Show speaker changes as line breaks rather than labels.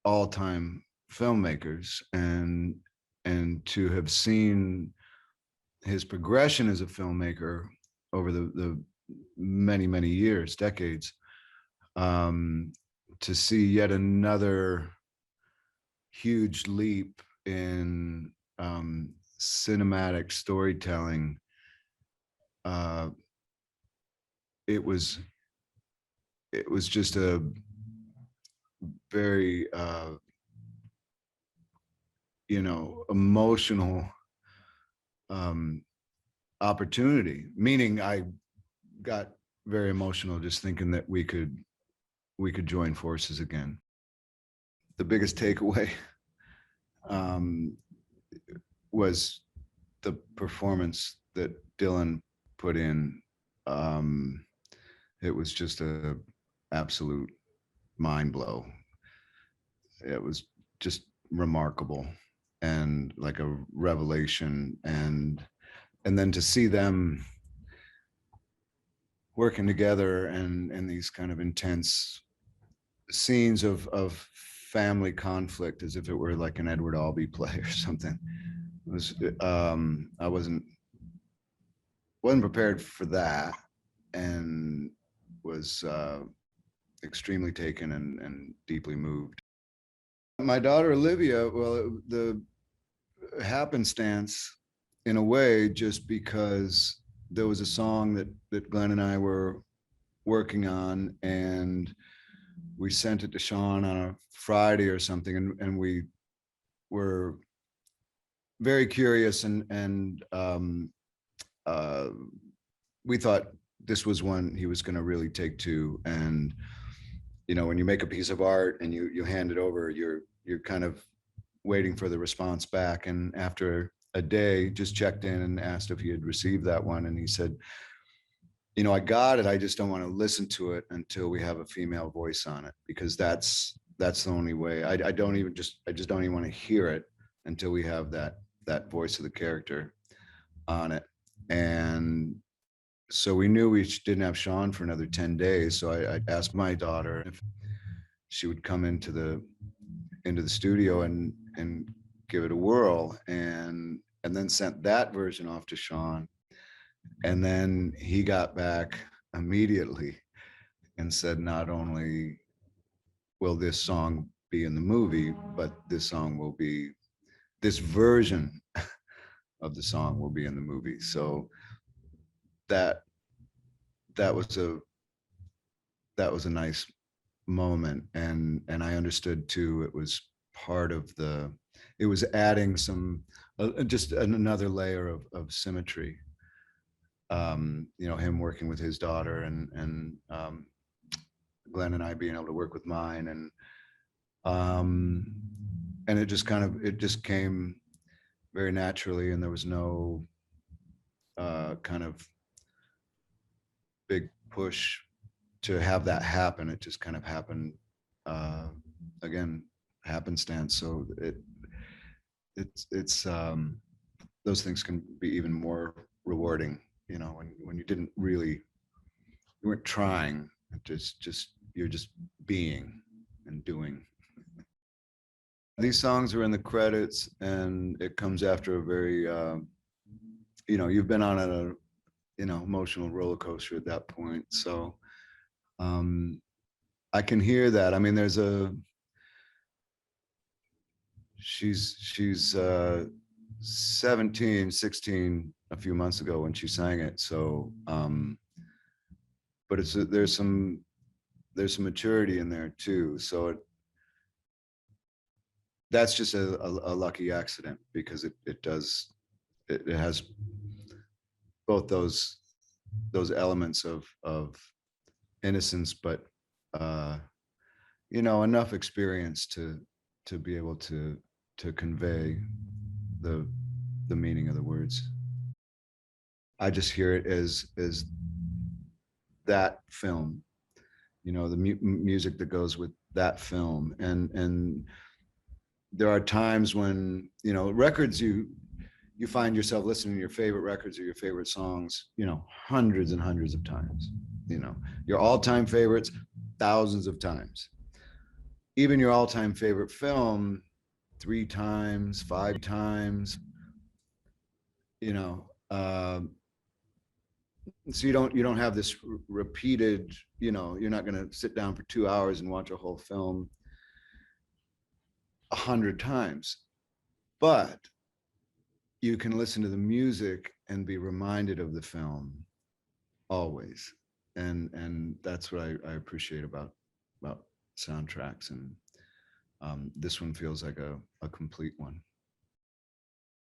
all-time filmmakers, and to have seen his progression as a filmmaker over the many years, decades, to see yet another huge leap in cinematic storytelling. It was just a very emotional opportunity, meaning I got very emotional just thinking that we could join forces again. The biggest takeaway was the performance that Dylan put in. It was just a absolute mind blow. It was just remarkable and like a revelation, and then to see them working together and these kind of intense scenes of family conflict, as if it were like an Edward Albee play or something. It was I wasn't prepared for that, and was extremely taken and deeply moved. My daughter Olivia, well, the happenstance in a way, just because there was a song that Glenn and I were working on, and we sent it to Sean on a Friday or something, and we were very curious, and we thought this was one he was going to really take to. And when you make a piece of art and you hand it over, you're kind of waiting for the response back. And after a day, just checked in and asked if he had received that one, and he said, I got it. I just don't want to listen to it until we have a female voice on it, because that's the only way. I just don't even want to hear it until we have that voice of the character on it. And so we knew we didn't have Sean for another 10 days. So I asked my daughter if she would come into the studio and give it a whirl, and then sent that version off to Sean. And then he got back immediately and said, not only will this song be in the movie, but this version of the song will be in the movie. So that was a nice moment. And I understood too, it was it was adding some, just another layer of symmetry. Him working with his daughter, and Glenn and I being able to work with mine, and it just came very naturally, and there was no kind of big push to have that happen. It just kind of happened, again, happenstance. So it's those things can be even more rewarding, when you weren't trying, you're just being and doing. These songs are in the credits, and it comes after a very, you've been on a, emotional roller coaster at that point. So I can hear that. I mean, she's 17, 16 a few months ago when she sang it. So, but there's some maturity in there too. So that's just a lucky accident, because it has both those elements of innocence, but enough experience to be able to convey the meaning of the words. I just hear it as that film, the music that goes with that film. And there are times when, records, you find yourself listening to your favorite records or your favorite songs, hundreds and hundreds of times, your all-time favorites, thousands of times. even your all-time favorite film 3 times, 5 times, you know, so you don't have this repeated, you know, you're not going to sit down for 2 hours and watch a whole film 100 times, but you can listen to the music and be reminded of the film always. And that's what I appreciate about soundtracks. And this one feels like a complete one.